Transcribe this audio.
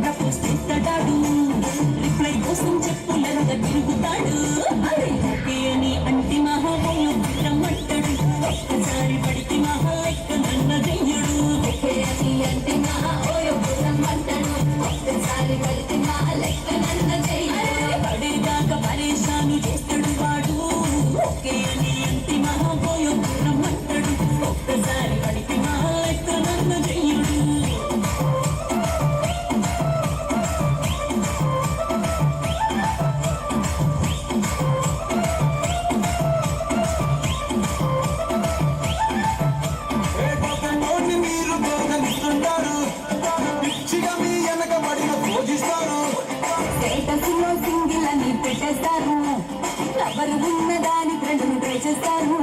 propose చేస్తాడు reply కోసం చెప్పులగా తిరుగుతాడు అరే ఓకే అని అంటే మహాబోయ రమ్మంటాడు ఒక్కసారి పడితే మహా ఎక్క నన్న చెయ్యడు ఓకే అని అంటే మహాబోయ రమ్మంటాడు ఒక్కసారి పడితే మహా లెక్క నన్న చెయ్యడు పడేదాకా పరేషాను చేస్తాడు వాడు ఓకే అని అంటే మహాబోయ రమ్మంటాడు ఒక్కసారి పడితే మహా లెక్క నన్న చెయ్యడు సింగిల్ అని పెట్టేస్తారు ఎవరు ఉన్నదాని ఫ్రెండ్ని ట్రై చేస్తారు